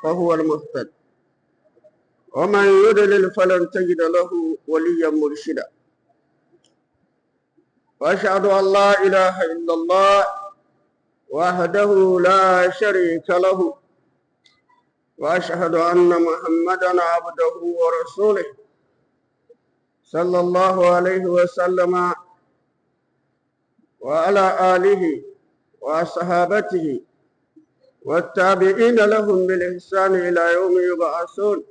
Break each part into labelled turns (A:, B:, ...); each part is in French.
A: فهو المهتد ومن يضلل فلن تجد له وليا مرشدا وأشهد أن لا إله إلا الله وحده لا شريك له وأشهد أن محمدا عبده ورسوله صلى الله عليه وسلم وعلى آله وصحابته والتابعين لهم بالإحسان إلى يوم يبعثون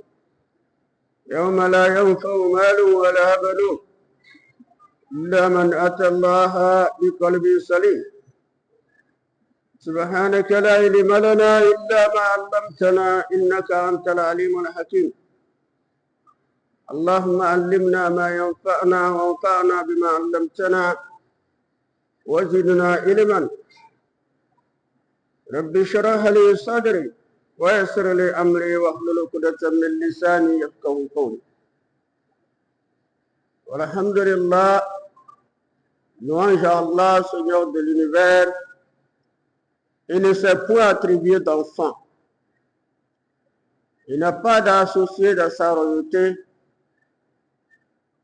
A: يوم لا ينفع مال ولا بنون إلا من أتى الله بقلب سليم سبحانك لا علم لنا إلا ما علمتنا إنك أنت العليم الحكيم اللهم علمنا ما ينفعنا وانفعنا بما علمتنا وزدنا علما رب اشرح لي صدري ويسر لي أمري واحلل عقدة من لساني يفقهوا قولي والحمد لله, louange à Allah, Seigneur de l'univers. Il ne s'est point attribué d'enfant. Il n'a pas d'associé dans sa royauté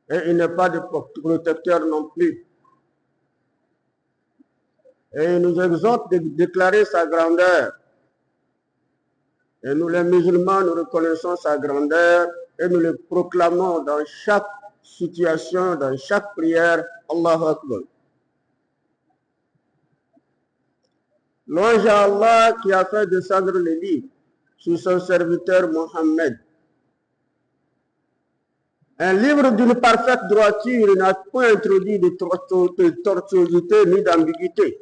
A: et il n'est pas de protecteur non plus. Et il nous exhorte de déclarer sa grandeur. Et nous les musulmans, nous reconnaissons sa grandeur et nous le proclamons dans chaque situation, dans chaque prière. Allahu Akbar. Louange à Allah qui a fait descendre le livre sur son serviteur Mohammed. Un livre d'une parfaite droiture, il n'a point introduit de tortuosité ni d'ambiguïté.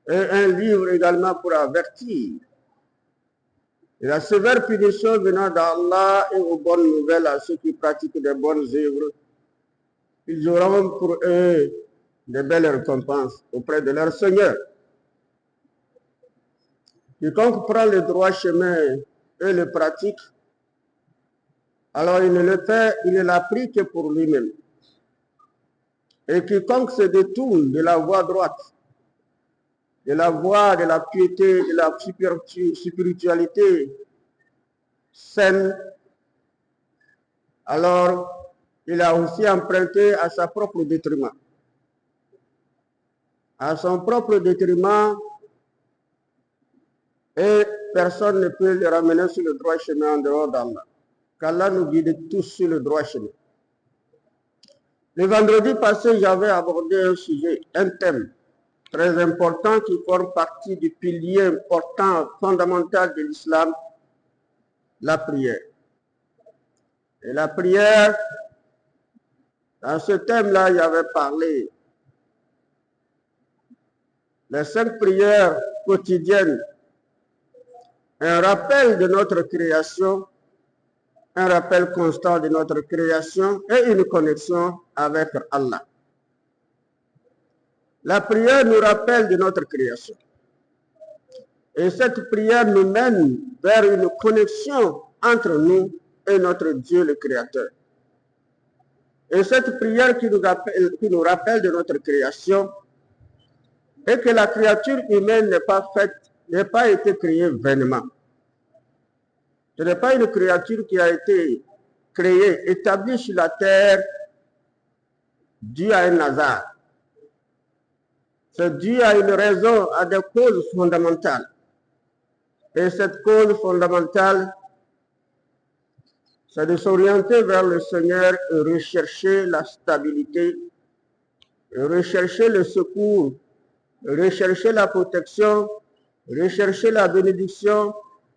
A: Et un livre également pour avertir. Et la sévère punition venant d'Allah et aux bonnes nouvelles à ceux qui pratiquent des bonnes œuvres. Ils auront pour eux de belles récompenses auprès de leur Seigneur. Quiconque prend le droit chemin et le pratique, alors il ne le fait, il ne l'a pris que pour lui-même. Et quiconque se détourne de la voie droite, de la voie de la piété, de la spiritualité saine, alors il a aussi emprunté à sa propre détriment. À son propre détriment, et personne ne peut le ramener sur le droit chemin en dehors d'Allah. Qu'Allah nous guide tous sur le droit chemin. Le vendredi passé, j'avais abordé un sujet, un thème très important qui forme partie du pilier important, fondamental de l'islam, la prière. Et la prière, dans ce thème-là, j'avais parlé les 5 prières quotidiennes, un rappel de notre création, un rappel constant de notre création et une connexion avec Allah. La prière nous rappelle de notre création. Et cette prière nous mène vers une connexion entre nous et notre Dieu le Créateur. Et cette prière qui nous rappelle de notre création, et que la créature humaine n'est pas été créée vainement. Ce n'est pas une créature qui a été créée, établie sur la terre, due à un hasard. C'est dû à une raison, à des causes fondamentales. Et cette cause fondamentale, c'est de s'orienter vers le Seigneur et rechercher la stabilité, et rechercher le secours, rechercher la protection, rechercher la bénédiction,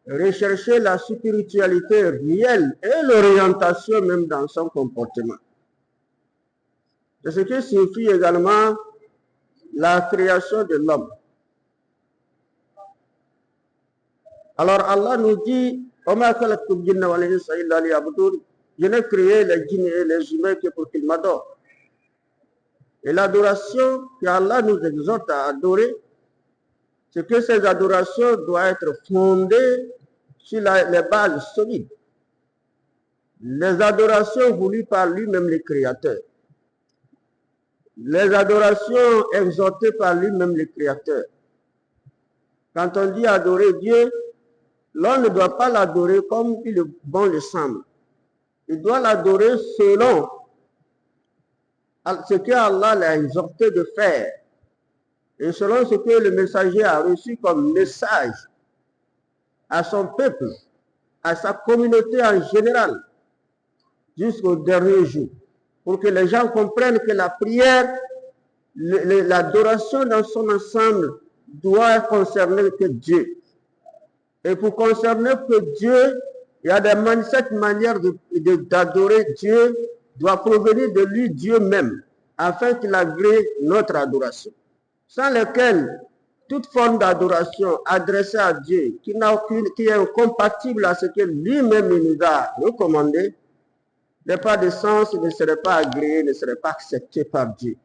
A: rechercher la spiritualité réelle et l'orientation même dans son comportement. C'est ce qui signifie également la création de l'homme. Alors Allah nous dit, je n'ai créé les djinns et les humains que pour qu'ils m'adorent. Et l'adoration qu'Allah nous exhorte à adorer, c'est que ces adorations doivent être fondées sur les bases solides. Les adorations voulues par lui-même le Créateur. Les adorations exhortées par lui-même le Créateur. Quand on dit adorer Dieu, l'on ne doit pas l'adorer comme bon le semble. Il doit l'adorer selon ce que Allah l'a exhorté de faire et selon ce que le messager a reçu comme message à son peuple, à sa communauté en général, jusqu'au dernier jour, pour que les gens comprennent que la prière, l'adoration dans son ensemble doit concerner que Dieu. Et pour concerner que Dieu, il y a cette manière d'adorer Dieu doit provenir de lui, Dieu même, afin qu'il agrée notre adoration. Sans lequel, toute forme d'adoration adressée à Dieu, qui est incompatible à ce que lui-même nous a recommandé, n'a pas de sens, ne serait pas agréé, ne serait pas accepté par Dieu.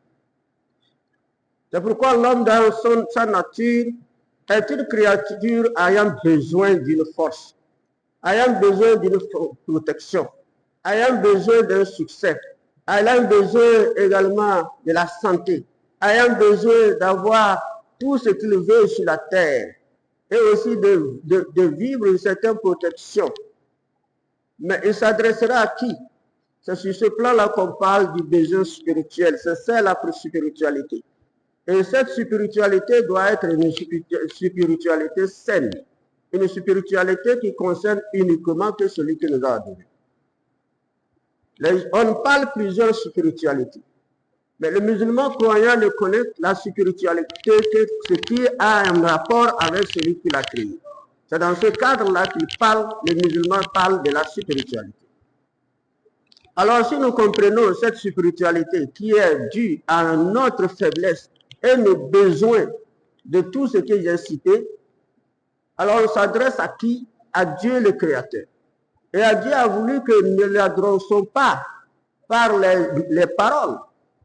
A: C'est pourquoi l'homme, dans sa nature, est une créature ayant besoin d'une force, ayant besoin d'une protection, ayant besoin d'un succès, ayant besoin également de la santé, ayant besoin d'avoir tout ce qu'il veut sur la terre, et aussi de vivre une certaine protection. Mais il s'adressera à qui? C'est sur ce plan-là qu'on parle du besoin spirituel, c'est ça la spiritualité. Et cette spiritualité doit être une spiritualité saine, une spiritualité qui concerne uniquement que celui qui nous a adoré. On parle plusieurs spiritualités, mais le musulman croyant ne connaît la spiritualité que ce qui a un rapport avec celui qui l'a créé. C'est dans ce cadre-là qu'il parle, le musulman parle de la spiritualité. Alors si nous comprenons cette spiritualité qui est due à notre faiblesse et nos besoins de tout ce que j'ai cité, alors on s'adresse à qui? À Dieu le Créateur. Et à Dieu a voulu que nous ne l'adressons pas par les paroles,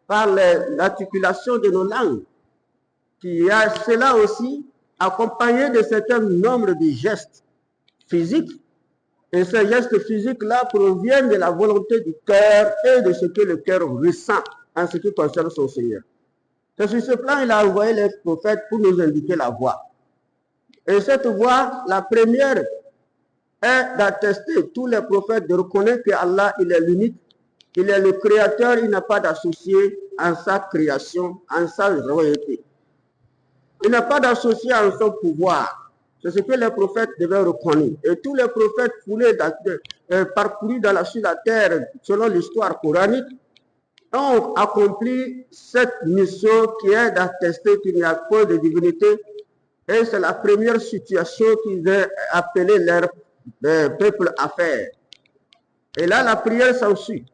A: par l'articulation de nos langues, qui a cela aussi accompagné de certains nombres de gestes physiques. Et ces gestes physiques-là proviennent de la volonté du cœur et de ce que le cœur ressent en ce qui concerne son Seigneur. C'est sur ce plan qu'il a envoyé les prophètes pour nous indiquer la voie. Et cette voie, la première, est d'attester tous les prophètes, de reconnaître qu'Allah, il est l'unique, il est le créateur, il n'a pas d'associé en sa création, en sa royauté. Il n'a pas d'associé en son pouvoir. C'est ce que les prophètes devaient reconnaître. Et tous les prophètes voulaient parcourir sur la terre, selon l'histoire coranique, ont accompli cette mission qui est d'attester qu'il n'y a pas de divinité. Et c'est la première situation qu'ils ont appelé leur peuple à faire. Et là, la prière s'ensuit.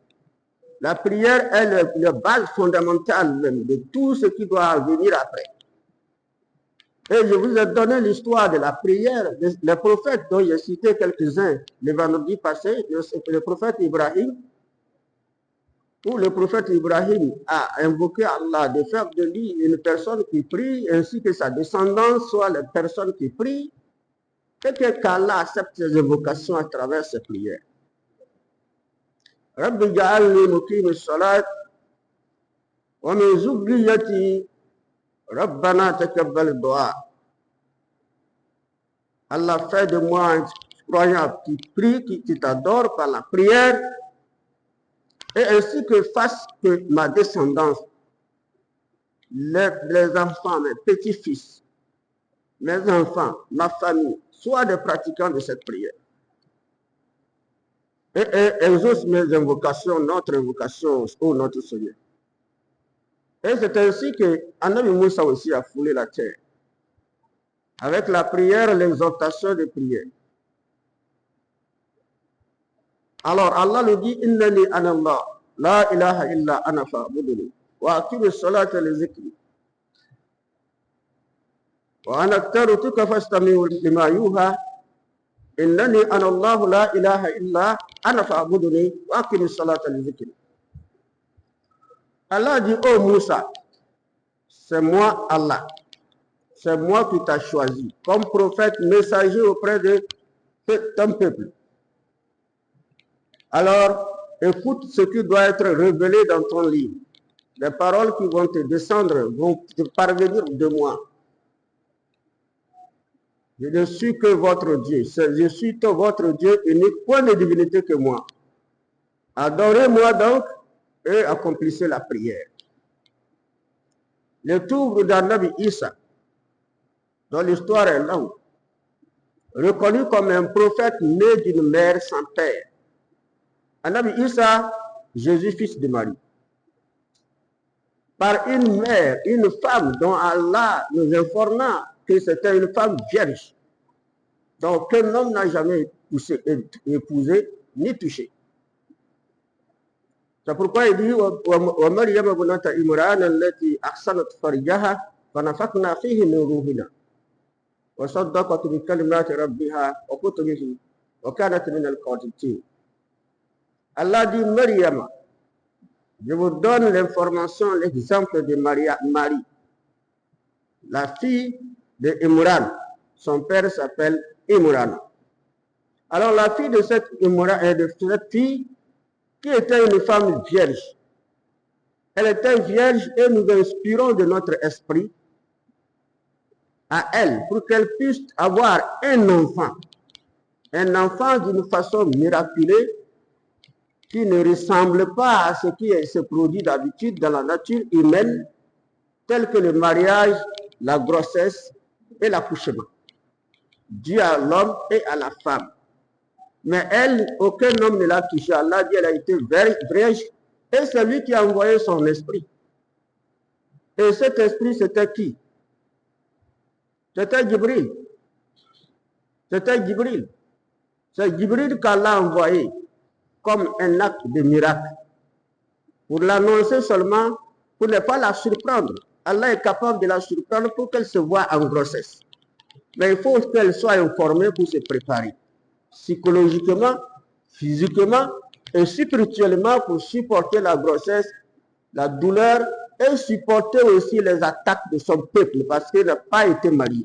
A: La prière est la base fondamentale même de tout ce qui doit venir après. Et je vous ai donné l'histoire de la prière des prophètes dont j'ai cité quelques-uns le vendredi passé, le prophète Ibrahim, où le prophète Ibrahim a invoqué Allah de faire de lui une personne qui prie, ainsi que sa descendance soit les personnes qui prient, et qu'Allah accepte ses invocations à travers ses prières. Rabbi ja'alni muqimi salat wa min zurriyyati Rabbana taqabbal du'a. Allah fait de moi un croyant qui prie, qui t'adore par la prière, et ainsi que fasse que ma descendance, les enfants, mes petits-fils, mes enfants, ma famille, soient des pratiquants de cette prière. Et exauce mes invocations, notre invocation au notre Seigneur. Et c'est ainsi que Anabi Moussa aussi a foulé la terre. Avec la prière, l'exhortation de prière. Alors Allah nous dit, Innani anallah, la ilaha illa ana fa'buduni, wa aqimi salata li zikri. Wa ana aktarutuka fastami'u lima yuha, innani anallahu la ilaha illa ana fa'buduni, wa aqimi salata li zikri. Allah dit, oh Moussa, c'est moi Allah. C'est moi qui t'ai choisi comme prophète messager auprès de ton peuple. Alors, écoute ce qui doit être révélé dans ton livre. Les paroles qui vont te descendre, vont te parvenir de moi. Je ne suis que votre Dieu. Je suis votre Dieu unique, point de divinité que moi. Adorez-moi donc et accomplissez la prière. Le tour d'Anabi Issa, dont l'histoire est longue, reconnu comme un prophète né d'une mère sans père. Anabi Issa, Jésus, fils de Marie. Par une mère, une femme dont Allah nous informa que c'était une femme vierge, dont aucun homme n'a jamais épousé ni touché. C'est pourquoi il dit وَمَرْيَمَ بْنَتَ عِمْرَانَ الَّتِي أَحْصَنَتْ فَرْجَهَا فَنَفَخْنَا فِيهِ مِنْ رُوحِنَا وَصَدَّقَتْ بِكَلِمَاتِ رَبِّهَا وَكُتُبِهِ وَكَانَتْ مِنَ الْقَانِتِينَ. Allah dit Maryam, je vous donne l'information, l'exemple de Marie, la fille de Imran. Son père s'appelle Imran. Alors la fille de cette fille, qui était une femme vierge, elle était vierge et nous inspirons de notre esprit à elle pour qu'elle puisse avoir un enfant d'une façon miraculeuse qui ne ressemble pas à ce qui se produit d'habitude dans la nature humaine, tel que le mariage, la grossesse et l'accouchement, dû à l'homme et à la femme. Mais elle, aucun homme ne l'a touché. Allah dit, elle a été vierge, et c'est lui qui a envoyé son esprit. Et cet esprit, c'était qui? C'était Jibril. C'était Jibril. C'est Jibril qu'Allah a envoyé comme un acte de miracle, pour l'annoncer seulement, pour ne pas la surprendre. Allah est capable de la surprendre pour qu'elle se voie en grossesse. Mais il faut qu'elle soit informée pour se préparer, psychologiquement, physiquement et spirituellement, pour supporter la grossesse, la douleur, et supporter aussi les attaques de son peuple, parce qu'elle n'a pas été mariée.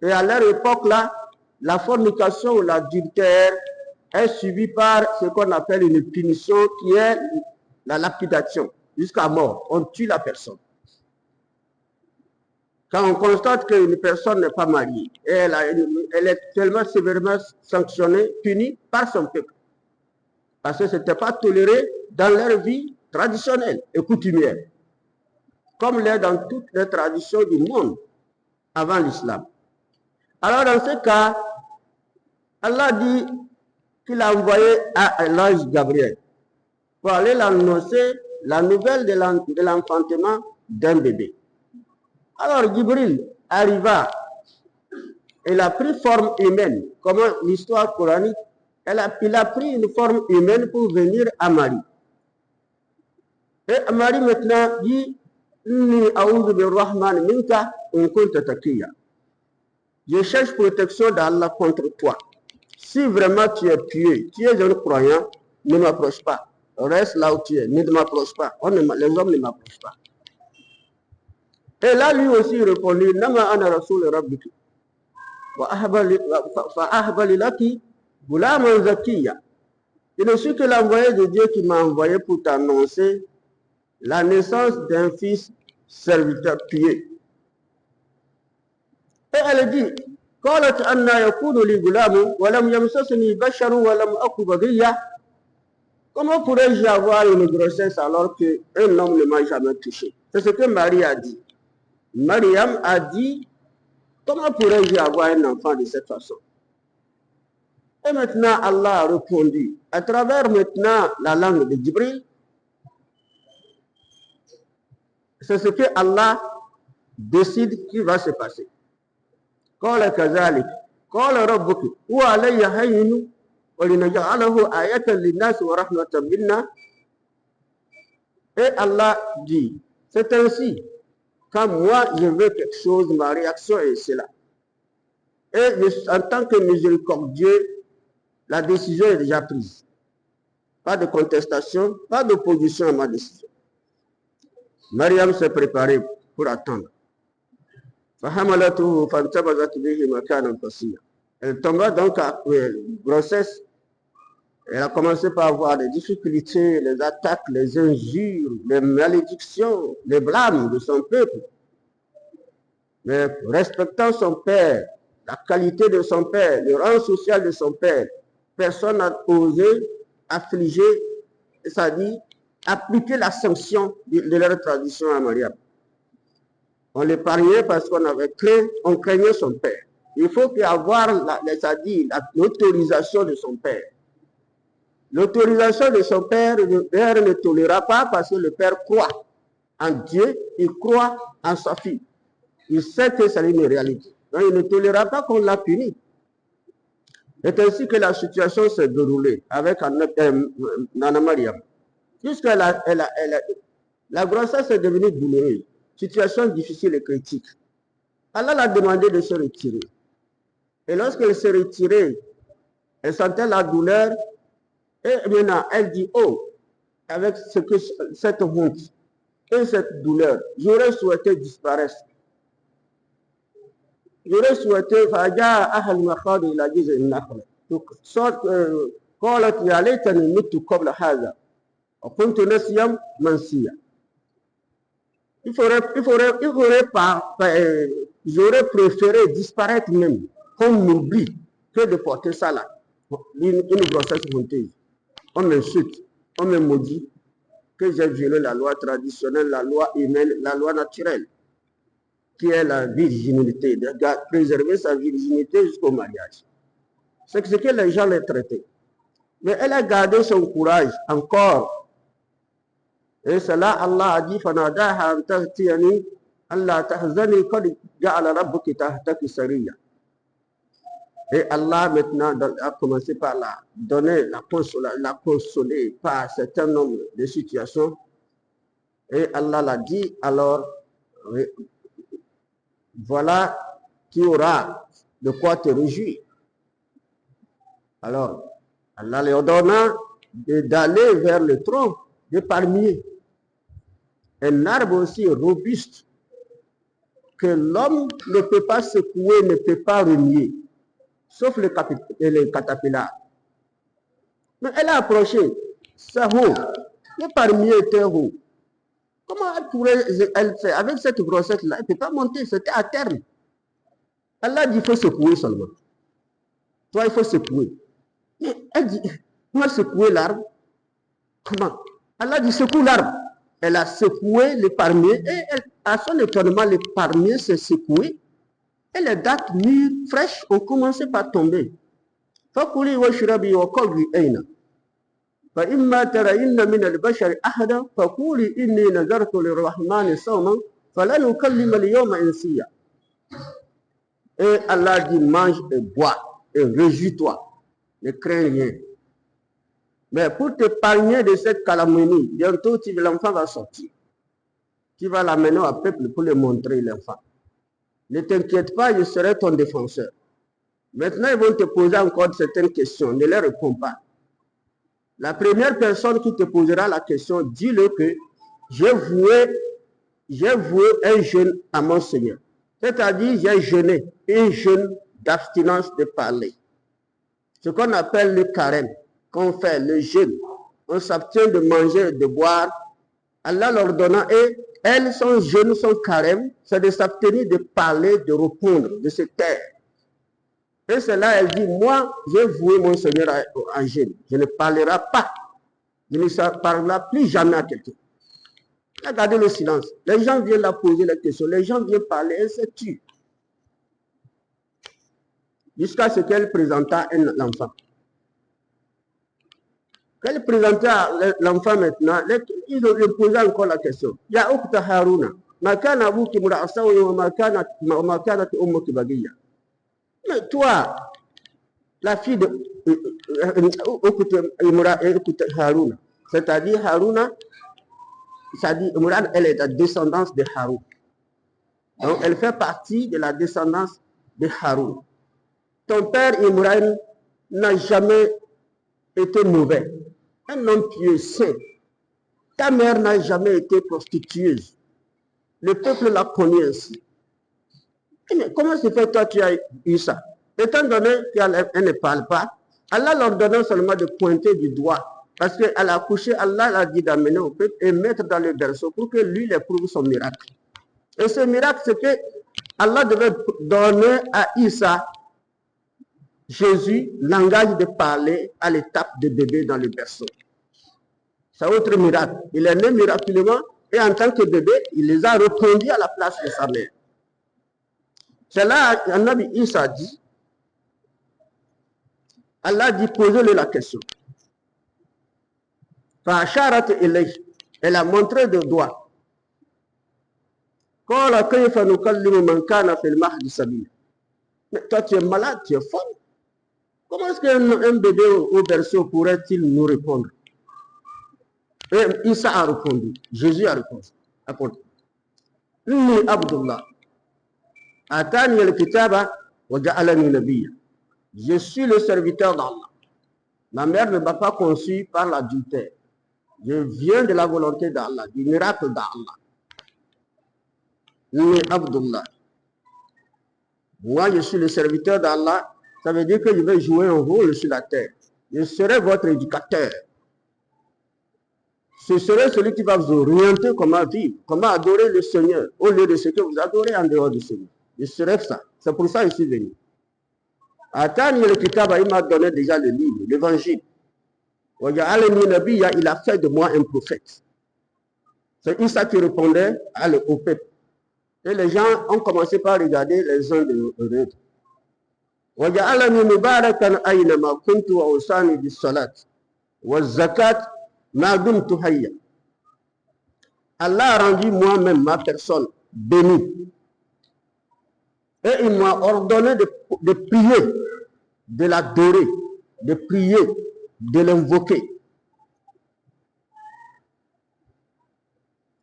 A: Et à leur époque-là, la fornication ou l'adultère est suivi par ce qu'on appelle une punition qui est la lapidation, jusqu'à mort. On tue la personne. Quand on constate qu'une personne n'est pas mariée, et elle est tellement sévèrement sanctionnée, punie par son peuple. Parce que ce n'était pas toléré dans leur vie traditionnelle et coutumière, comme l'est dans toutes les traditions du monde avant l'islam. Alors dans ce cas, Allah dit qu'il a envoyé à l'ange Gabriel pour aller l'annoncer la nouvelle de l'enfantement d'un bébé. Alors Jibril arriva, il a pris forme humaine, comme l'histoire coranique, il a pris une forme humaine pour venir à Marie. Et Marie maintenant dit, je cherche protection d'Allah contre toi. Si vraiment tu es pieux, tu es un croyant, ne m'approche pas. Reste là où tu es, ne m'approche pas. Les hommes ne m'approchent pas. Et là, lui aussi répondit, Nama ana rasul rabbiki. Wa ahbali laki gulaman zakiya. Je ne suis que l'envoyé de Dieu qui m'a envoyé pour t'annoncer la naissance d'un fils serviteur pieux. Et elle dit, قالت أن يكون لي غلام ولم يمسسني بشر ولم أك بغيا. Comment pourrais-je avoir une grossesse alors qu'un homme ne m'a jamais touché? C'est ce que Marie a dit. Mariam a dit, comment pourrais-je avoir un enfant de cette façon? Et maintenant, Allah a répondu, à travers maintenant la langue de Jibril, c'est ce que Allah décide qui va se passer. قال كذلك قال ربك هو علي هين ولنجعله آية للناس ورحمة منا. Et Allah dit, c'est ainsi, quand moi je veux quelque chose, ma réaction est cela. Et en tant que miséricordieux, la décision est déjà prise. Pas de contestation, pas d'opposition à ma décision. Mariam s'est préparée pour attendre. Elle tomba donc à grossesse. Elle a commencé par avoir des difficultés, les attaques, les injures, les malédictions, les blâmes de son peuple. Mais respectant son père, la qualité de son père, le rang social de son père, personne n'a osé affliger, c'est-à-dire appliquer la sanction de leur tradition à Mariam. On l'épargnait parce on craignait son père. Il faut avoir, c'est-à-dire l'autorisation de son père. L'autorisation de son père, le père ne tolérera pas parce que le père croit en Dieu, il croit en sa fille. Il sait que c'est une réalité. Donc il ne tolérera pas qu'on l'a puni. C'est ainsi que la situation s'est déroulée avec Nana Mariam. Puisque la grossesse est devenue douloureuse, situation difficile et critique. Allah l'a demandé de se retirer. Et lorsqu'elle s'est retirée, elle sentait la douleur. Et maintenant, elle dit, oh, avec cette honte et cette douleur, j'aurais souhaité disparaître. J'aurais souhaité, j'aurais préféré disparaître même, qu'on m'oublie, que de porter ça là, une grossesse honteuse. On m'insulte, on me maudit, que j'ai violé la loi traditionnelle, la loi humaine, la loi naturelle, qui est la virginité, de préserver sa virginité jusqu'au mariage. C'est ce que les gens les traitaient. Mais elle a gardé son courage encore. Et c'est là Allah a dit, Fanadaha antahtiani, Allah tahzani qad ja'ala rabbuki tahtaki sariya. Et Allah maintenant a commencé par la consoler par un certain nombre de situations. Et Allah l'a dit, alors, voilà qui aura de quoi te réjouir. Alors, Allah lui ordonna d'aller vers le tronc de palmier. Un arbre aussi robuste que l'homme ne peut pas secouer, ne peut pas remuer, sauf les catapillars. Mais elle a approché, c'est haut, le palmier était haut. Comment elle pourrait, avec cette grossesse-là, elle ne peut pas monter, c'était à terme. Allah dit, il faut secouer seulement. Toi, il faut secouer. Mais elle dit, comment secouer l'arbre? Comment? Allah dit, secoue l'arbre. Elle a secoué le palmier et à son étonnement, le palmier s'est secoué et les dattes mûres, fraîches, ont commencé par tomber. فَكُلِي وَاشْرَبِي وَقَرِّي أَيْنَ فَإِمَّا تَرَيِنَّ مِنَ الْبَشَرِ أَحَدًا فَقُولِي إِنِّي نَذَرْتُ لِلرَّحْمَنِ صَوْمًا فَلَنْ أُكَلِّمَ الْيَوْمَ إِنسِيًّا. Et Allah dit, mange et bois et réjouis-toi, ne crains rien. Mais pour t'épargner de cette calomnie, bientôt l'enfant va sortir. Tu vas l'amener au peuple pour lui montrer l'enfant. Ne t'inquiète pas, je serai ton défenseur. Maintenant, ils vont te poser encore certaines questions. Ne les réponds pas. La première personne qui te posera la question, dis-le que j'ai voué un jeûne à mon Seigneur. C'est-à-dire, j'ai jeûné, un jeûne d'abstinence de parler. Ce qu'on appelle le carême, qu'on fait, le jeûne. On s'abstient de manger et de boire. Allah leur donnant, et elles, son jeûne, son carême, c'est de s'abstenir de parler, de répondre, de se taire. Et c'est là, elle dit, moi, j'ai voué mon Seigneur en jeûne. Je ne parlerai pas. Je ne parlerai plus jamais à quelqu'un. Regardez le silence. Les gens viennent la poser la question. Les gens viennent parler, elle se tue. Jusqu'à ce qu'elle présenta l'enfant. Quand elle présenta l'enfant maintenant, ils ont posé encore la question. Ya ukhta Haruna, ma kana abuki mura'asawi wa ma kanat ummuki bagiya. Mais toi, la fille de Haruna, c'est-à-dire Haruna, c'est-à-dire Imran, elle est la descendance de Haroun. Donc elle fait partie de la descendance de Haroun. Ton père Imran n'a jamais été mauvais. Un homme pieux, saint. Ta mère n'a jamais été prostitueuse. Le peuple l'a connue ainsi. Mais comment se fait toi tu as eu ça? Étant donné qu'elle ne parle pas, Allah leur donnait seulement de pointer du doigt. Parce qu'elle a accouché, Allah l'a dit d'amener au peuple et mettre dans le berceau pour que lui les prouve son miracle. Et ce miracle, c'est que Allah devait donner à Isa Jésus l'engage de parler à l'étape de bébé dans le berceau. C'est un autre miracle. Il est né miraculeusement et en tant que bébé, il les a répondus à la place de sa mère. C'est là qu'Annabi Isa dit, Allah dit, posez-lui la question. Elle a montré de doigt. Mais toi, tu es malade, tu es folle. Comment est-ce qu'un bébé au berceau pourrait-il nous répondre? Et Isa a répondu, Jésus a répondu. Inni Abdullah. Atani al-kitaba wa ja'alani nabiyya. Je suis le serviteur d'Allah. Ma mère ne m'a pas conçu par l'adultère. Je viens de la volonté d'Allah, du miracle d'Allah. Inni Abdullah. Moi, je suis le serviteur d'Allah. Ça veut dire que je vais jouer un rôle sur la terre. Je serai votre éducateur. Ce serait celui qui va vous orienter comment vivre, comment adorer le Seigneur, au lieu de ce que vous adorez en dehors du Seigneur. Je serai ça. C'est pour ça que je suis venu. Atani le Kitab, il m'a donné déjà le livre, l'évangile. Il a fait de moi un prophète. C'est Isa qui répondait au peuple. Et les gens ont commencé par regarder les uns de l'autre. وجعلني مباركا أينما كنت وأوصاني بالصلاة والزكاة ما دمت حيا. Allah a rendu moi-même ma personne bénie. Et il m'a ordonné de prier, de l'adorer, de prier, de l'invoquer.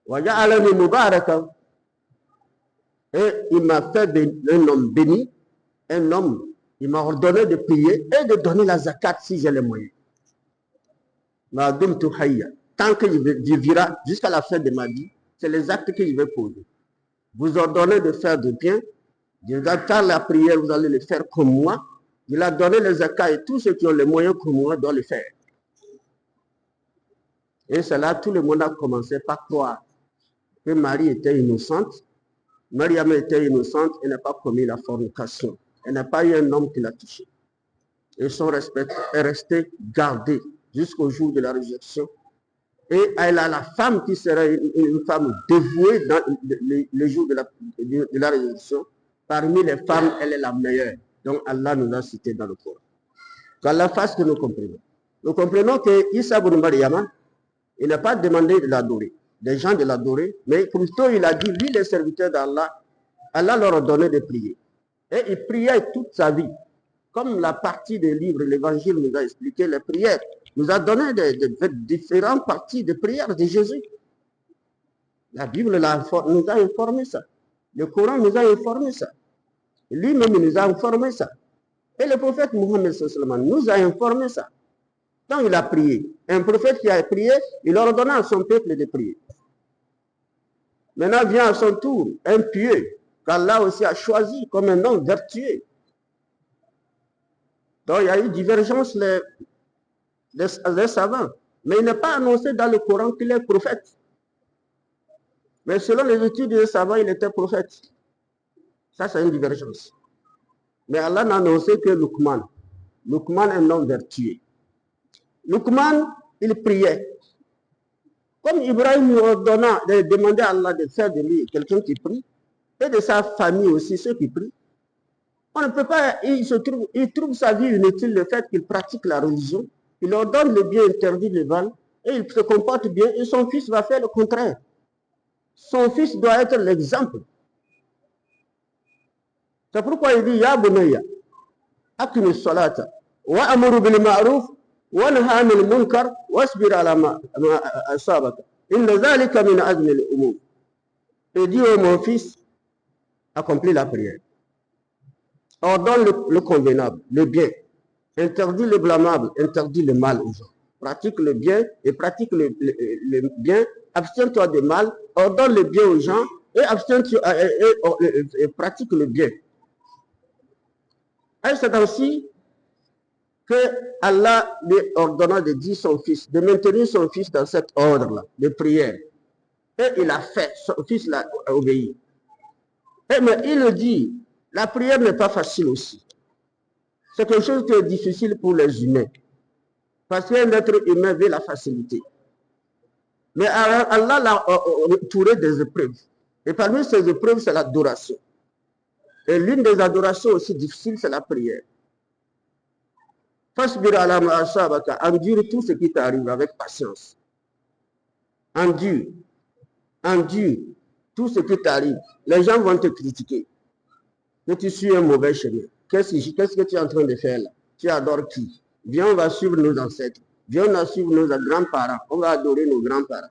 A: وجعلني مباركا. Et il m'a fait un homme béni, un homme. Il m'a ordonné de prier et de donner la zakat si j'ai les moyens. Tant que je vivrai jusqu'à la fin de ma vie, c'est les actes que je vais poser. Vous ordonnez de faire du bien, de faire la prière, vous allez le faire comme moi. Il a donné les zakat et tous ceux qui ont les moyens comme moi doivent le faire. Et c'est là tout le monde a commencé par croire que Marie était innocente. Mariam était innocente et n'a pas commis la fornication. Elle n'a pas eu un homme qui l'a touché. Et son respect est resté gardé jusqu'au jour de la résurrection. Et elle a la femme qui serait une femme dévouée dans le jour de la résurrection. Parmi les femmes, elle est la meilleure. Donc Allah nous a cité dans le Coran. Qu'Allah fasse que nous comprenions. Nous comprenons que Isa ibn Maryam, il n'a pas demandé de l'adorer, des gens de l'adorer, mais plutôt il a dit, lui, les serviteurs d'Allah, Allah leur a donné de prier. Et il priait toute sa vie. Comme la partie des livres, l'évangile nous a expliqué les prières, nous a donné différentes parties de prières de Jésus. La Bible nous a informé ça. Le Coran nous a informé ça. Lui-même nous a informé ça. Et le prophète Mohammed nous a informé ça. Donc il a prié. Un prophète qui a prié, il ordonna à son peuple de prier. Maintenant vient à son tour un pieux qu'Allah aussi a choisi comme un homme vertueux. Donc il y a eu divergence les savants. Mais il n'est pas annoncé dans le Coran qu'il est prophète. Mais selon les études des savants, il était prophète. Ça, c'est une divergence. Mais Allah n'a annoncé que Luqman. Luqman est un homme vertueux. Luqman, il priait. Comme Ibrahim lui ordonna de demander à Allah de faire de lui quelqu'un qui prie, et de sa famille aussi, ceux qui prient, on ne peut pas, il trouve sa vie inutile le fait qu'il pratique la religion, il ordonne le bien, interdit le mal, et il se comporte bien, et son fils va faire le contraire. Son fils doit être l'exemple. C'est pourquoi il dit, Ya bunayya, aqimi salata, wa amuru bil ma'ruf, wa naha anil munkar, wasbir ala ma asabaka. Inna dhalika min azmi al-umur. Il dit, oh mon fils, accomplis la prière. Ordonne le convenable, le bien. Interdit le blâmable, interdit le mal aux gens. Pratique le bien et pratique le bien. Abstiens-toi du mal, ordonne le bien aux gens et abstiens-toi et pratique le bien. Et c'est ainsi que Allah lui ordonna de dire son fils, de maintenir son fils dans cet ordre-là, de prière. Et il a fait, son fils l'a obéi. Mais il le dit, la prière n'est pas facile aussi. C'est quelque chose qui est difficile pour les humains. Parce qu'un être humain veut la facilité. Mais Allah l'a entouré des épreuves. Et parmi ces épreuves, c'est l'adoration. Et l'une des adorations aussi difficiles, c'est la prière. Endure tout ce qui t'arrive avec patience. Endure tout ce qui t'arrive. Les gens vont te critiquer. Que tu suis un mauvais chemin. Qu'est-ce que tu es en train de faire là? Tu adores qui? Viens, on va suivre nos ancêtres. Viens, on va suivre nos grands-parents. On va adorer nos grands-parents.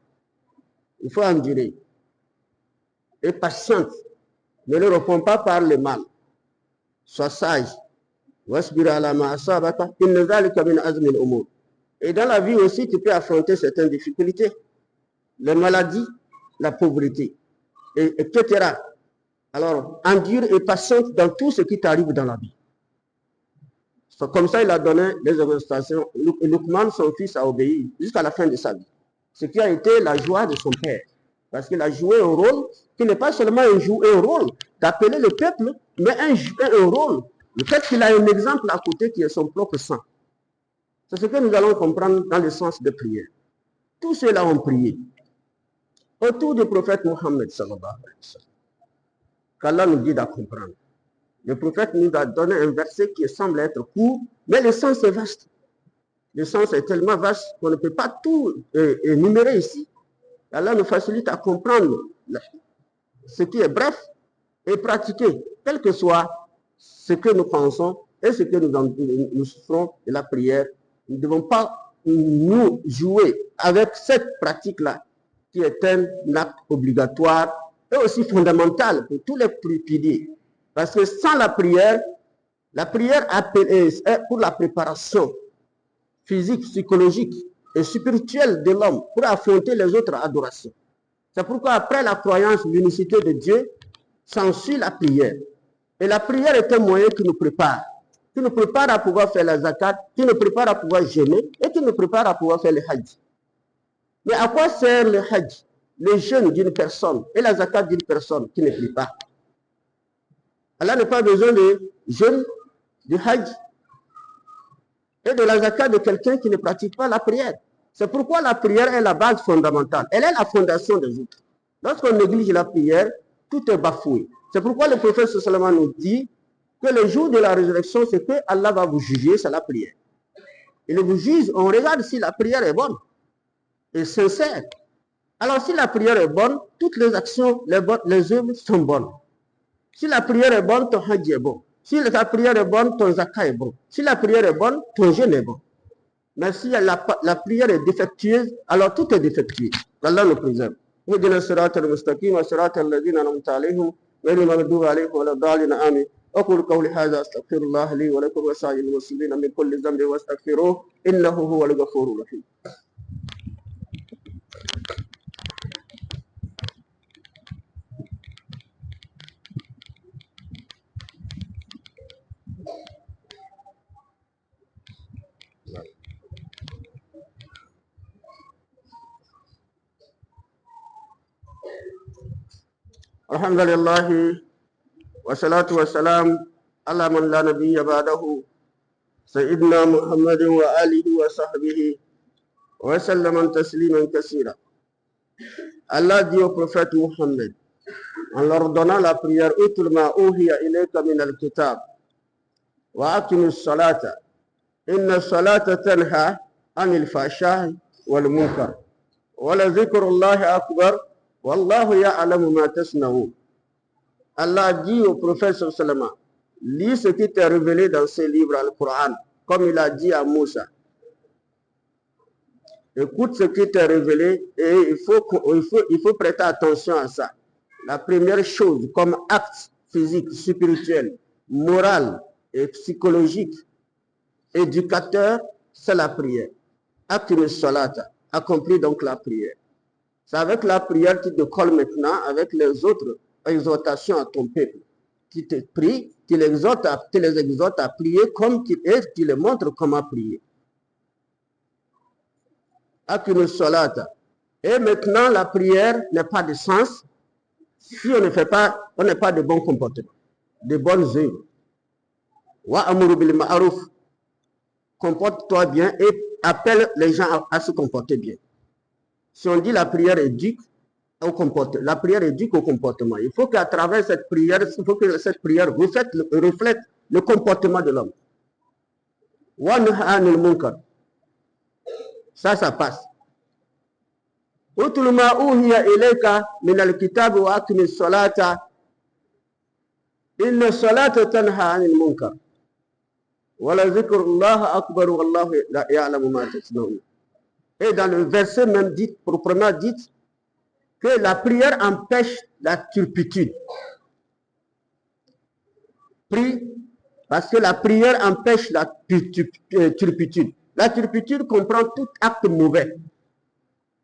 A: Il faut endurer. Et patiente. Ne le réponds pas par le mal. Sois sage. Et dans la vie aussi, tu peux affronter certaines difficultés. Les maladies, la pauvreté, etc. Alors, endure et patiente dans tout ce qui t'arrive dans la vie. Comme ça, il a donné des orientations. Luqman, son fils, a obéi jusqu'à la fin de sa vie. Ce qui a été la joie de son père. Parce qu'il a joué un rôle qui n'est pas seulement un rôle d'appeler le peuple, mais un rôle. Le fait qu'il a un exemple à côté qui est son propre sang. C'est ce que nous allons comprendre dans le sens de prière. Tous ceux-là ont prié. Autour du prophète Mohammed, sallallahu alayhi wa sallam, qu'Allah nous dit à comprendre. Le prophète nous a donné un verset qui semble être court, mais le sens est vaste. Le sens est tellement vaste qu'on ne peut pas tout énumérer ici. Allah nous facilite à comprendre ce qui est bref et pratiquer, quel que soit ce que nous pensons et ce que nous souffrons de la prière. Nous ne devons pas nous jouer avec cette pratique-là, qui est un acte obligatoire et aussi fondamental pour tous les piliers. Parce que sans la prière est pour la préparation physique, psychologique et spirituelle de l'homme pour affronter les autres adorations. C'est pourquoi après la croyance, l'unicité de Dieu, s'ensuit la prière. Et la prière est un moyen qui nous prépare à pouvoir faire la zakat, qui nous prépare à pouvoir jeûner et qui nous prépare à pouvoir faire le hajj. Mais à quoi sert le hajj, le jeûne d'une personne et la zakat d'une personne qui ne prie pas? Allah n'a pas besoin de jeûne, du hajj et de la zakat de quelqu'un qui ne pratique pas la prière. C'est pourquoi la prière est la base fondamentale. Elle est la fondation des autres. Lorsqu'on néglige la prière, tout est bafoué. C'est pourquoi le prophète sallallahu alayhi wa sallam nous dit que le jour de la résurrection, c'est que Allah va vous juger, c'est la prière. Il vous juge, on regarde si la prière est bonne et sincère. Alors si la prière est bonne, toutes les actions, les œuvres sont bonnes. Si la prière est bonne, ton hajj est bon. Si la prière est bonne, ton zakat est bon. Si la prière est bonne, ton jeûne est bon. Mais si la prière est défectueuse, alors tout est défectueux. Allah nous préserve. اهدنا الصراط المستقيم صراط الذين أنعمت عليهم غير المغضوب عليهم ولا الضالين آمين. أقول قولي هذا أستغفر الله لي ولكم وسائر المسلمين من كل ذنب واستغفروه إنه هو الغفور الرحيم. الحمد لله والصلاة والسلام على من لا نبي بعده سيدنا محمد وآله وصحبه وسلم تسليما كثيرا. Allah dit au prophète Mohammed, en leur donnant la prière, Utul ma uhiya ilayka min al-kitab wa aqimus salata inna salata tanha anil fahsha'i wal munkar wa la dhikrullahi akbar wallahu ya'lamu ma tasna'un. Allah dit au prophète sallallahu alayhi wa sallam, lis ce qui t'est révélé dans ce livre, le Coran, comme il a dit à Moussa. Écoute ce qui t'est révélé et il faut prêter attention à ça. La première chose, comme acte physique, spirituel, moral et psychologique, éducateur, c'est la prière. Aqimis salata, accomplis donc la prière. C'est avec la prière qui te colle maintenant avec les autres exhortations à ton peuple. Qui te prie, qui les exhorte à prier comme qui les montre comment prier. Aqimis salata. Et maintenant, la prière n'a pas de sens si on n'a pas de bons comportements, de bonnes œuvres. Wa'amuru bil ma'ruf. Comporte-toi bien et appelle les gens à se comporter bien. Si on dit la prière éduque au comportement, la prière éduque au comportement. Il faut qu'à travers cette prière, il faut que cette prière reflète le comportement de l'homme. Wa nahy anil munkar. Ça passe. Utlu ma uhiya ilayka min al-kitab wa aqimis salata. Inna salata tanha anil munkar. Wa la zikrullah akbar wallahu ya'lamu ma tasna'un. Et dans le verset même dit, proprement dit, que la prière empêche la turpitude. Prie parce que la prière empêche la turpitude. La turpitude comprend tout acte mauvais,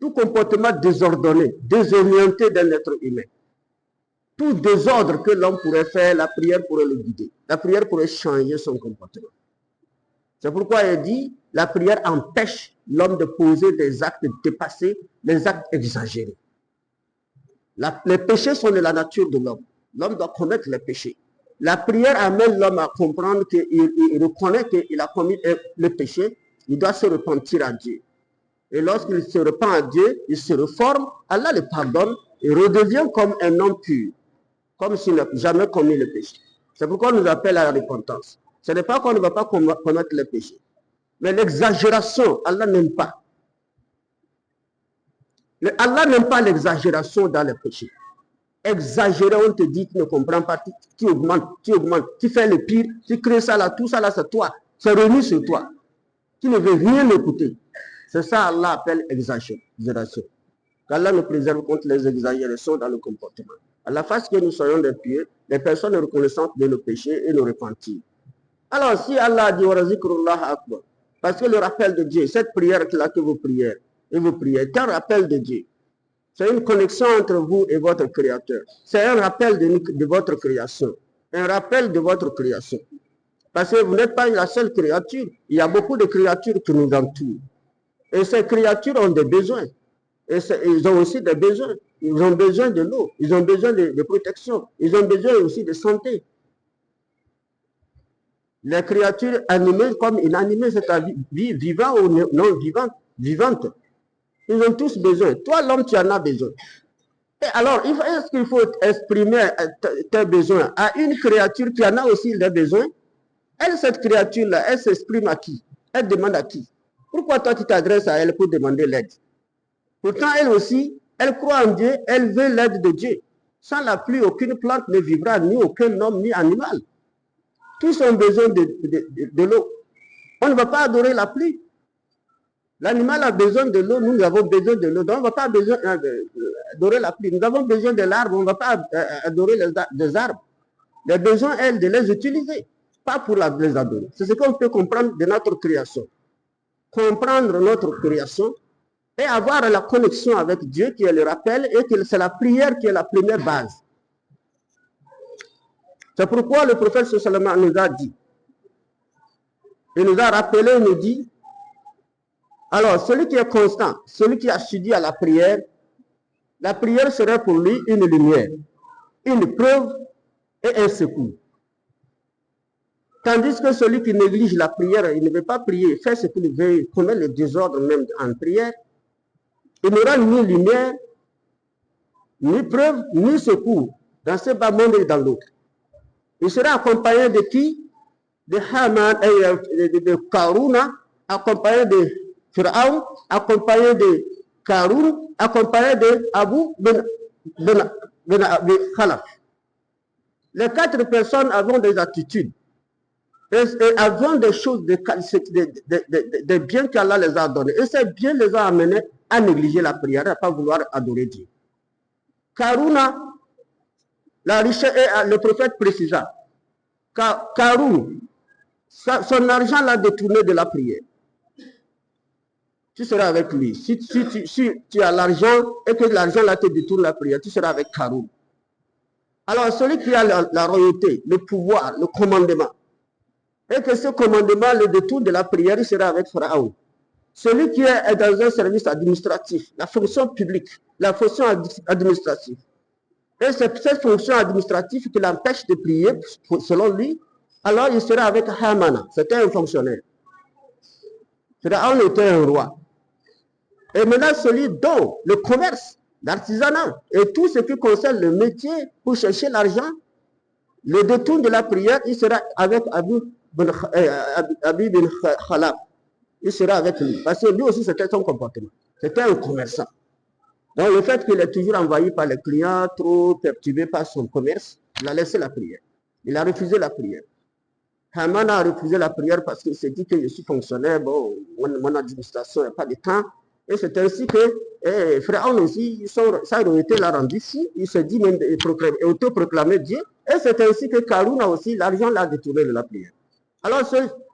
A: tout comportement désordonné, désorienté d'un être humain. Tout désordre que l'homme pourrait faire, la prière pourrait le guider. La prière pourrait changer son comportement. C'est pourquoi il dit, la prière empêche l'homme de poser des actes dépassés, des actes exagérés. Les péchés sont de la nature de l'homme. L'homme doit commettre les péchés. La prière amène l'homme à comprendre qu'il reconnaît qu'il a commis le péché, il doit se repentir à Dieu. Et lorsqu'il se repent à Dieu, il se reforme, Allah le pardonne et redevient comme un homme pur, comme s'il n'a jamais commis le péché. C'est pourquoi on nous appelle à la repentance. Ce n'est pas qu'on ne va pas commettre le péché. Mais l'exagération, Allah n'aime pas. Allah n'aime pas l'exagération dans le péché. Exagérer, on te dit, tu ne comprends pas, tu augmentes, tu fais le pire, tu crées ça là, tout ça là, c'est toi. C'est remis sur toi. Tu ne veux rien écouter. C'est ça Allah appelle exagération. Qu'Allah nous préserve contre les exagérations dans le comportement. Allah fasse que nous soyons des pieux, des personnes reconnaissantes de nos péchés et nos repentir. Alors, si Allah dit parce que le rappel de Dieu, cette prière-là que vous priez, c'est un rappel de Dieu. C'est une connexion entre vous et votre Créateur. C'est un rappel de votre création. Un rappel de votre création. Parce que vous n'êtes pas la seule créature. Il y a beaucoup de créatures qui nous entourent. Et ces créatures ont des besoins. Et ils ont aussi des besoins. Ils ont besoin de l'eau. Ils ont besoin de protection. Ils ont besoin aussi de santé. Les créatures animées comme inanimées, c'est-à-dire vivant ou non vivantes. Ils ont tous besoin. Toi, l'homme, tu en as besoin. Et alors, est-ce qu'il faut exprimer tes besoins à une créature qui en a aussi des besoins? Cette créature-là, elle s'exprime à qui? Elle demande à qui? Pourquoi toi, tu t'adresses à elle pour demander l'aide? Pourtant, elle aussi, elle croit en Dieu, elle veut l'aide de Dieu. Sans la pluie, aucune plante ne vivra, ni aucun homme, ni animal. Tous ont besoin de l'eau. On ne va pas adorer la pluie. L'animal a besoin de l'eau, nous avons besoin de l'eau. Donc on ne va pas adorer la pluie. Nous avons besoin de l'arbre, on ne va pas adorer les arbres. Les besoins, elles, de les utiliser, pas pour les adorer. C'est ce qu'on peut comprendre de notre création. Comprendre notre création et avoir la connexion avec Dieu qui est le rappel et que c'est la prière qui est la première base. C'est pourquoi le prophète sallallahu nous a dit, il nous a rappelé, il nous dit, alors celui qui est constant, celui qui assidue à la prière serait pour lui une lumière, une preuve et un secours. Tandis que celui qui néglige la prière, il ne veut pas prier, fait ce qu'il veut, commet le désordre même en prière, il n'aura ni lumière, ni preuve, ni secours dans ce bas monde et dans l'autre. Il sera accompagné de qui? De Haman et de Karuna, accompagné de Pharaon, accompagné de Karun, accompagné de Abu Ben Khalaf. Les 4 personnes avaient des attitudes et avaient des choses, des biens qu'Allah les a donnés. Et ces biens les ont amenés à négliger la prière, à ne pas vouloir adorer Dieu. Karuna, la richesse, et le prophète précisa, Karun, son argent l'a détourné de la prière. Tu seras avec lui. Si tu as l'argent et que l'argent là te détourne la prière, tu seras avec Karun. Alors celui qui a la royauté, le pouvoir, le commandement, et que ce commandement le détourne de la prière, il sera avec Pharaon. Celui qui est dans un service administratif, la fonction publique, la fonction administrative. Et c'est cette fonction administrative qui l'empêche de prier, selon lui, Alors il sera avec Hamana, c'était un fonctionnaire. Pharaon était un roi. Et maintenant, celui dont le commerce, l'artisanat et tout ce qui concerne le métier pour chercher l'argent, le détour de la prière, il sera avec Abi bin Khalaf. Il sera avec lui. Parce que lui aussi, c'était son comportement. C'était un commerçant. Donc, le fait qu'il est toujours envahi par les clients, trop perturbé par son commerce, il a laissé la prière. Il a refusé la prière. Haman a refusé la prière parce qu'il s'est dit que je suis fonctionnaire, bon, mon administration n'a pas de temps. Et c'est ainsi que Pharaon aussi, sa royauté l'a rendu fou. Il s'est dit même auto-proclamer Dieu. Et c'est ainsi que Karuna aussi, l'argent l'a détourné de la prière. Alors,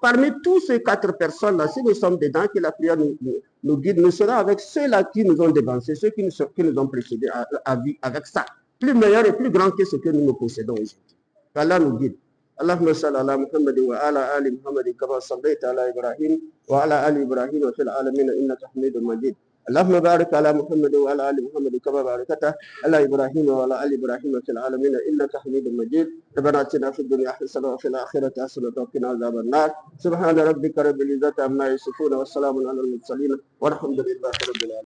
A: parmi tous ces 4 personnes-là, si nous sommes dedans, que la prière nous guide, nous serons avec ceux-là qui nous ont dévancés, ceux qui nous ont précédés à vie avec ça. Plus meilleur et plus grand que ce que nous possédons aujourd'hui. Allah nous guide. اللهم صل على محمد وعلى ال محمد كما صليت على ابراهيم وعلى ال ابراهيم في العالمين انك حميد مجيد اللهم بارك على محمد وعلى ال محمد كما باركت على ابراهيم وعلى ال ابراهيم في العالمين انك حميد مجيد ربنا اتنا في الدنيا حسنه وفي الاخره حسنه وقنا عذاب النار سبحان ربك رب العزه عما يصفون والسلام على المرسلين والحمد لله رب العالمين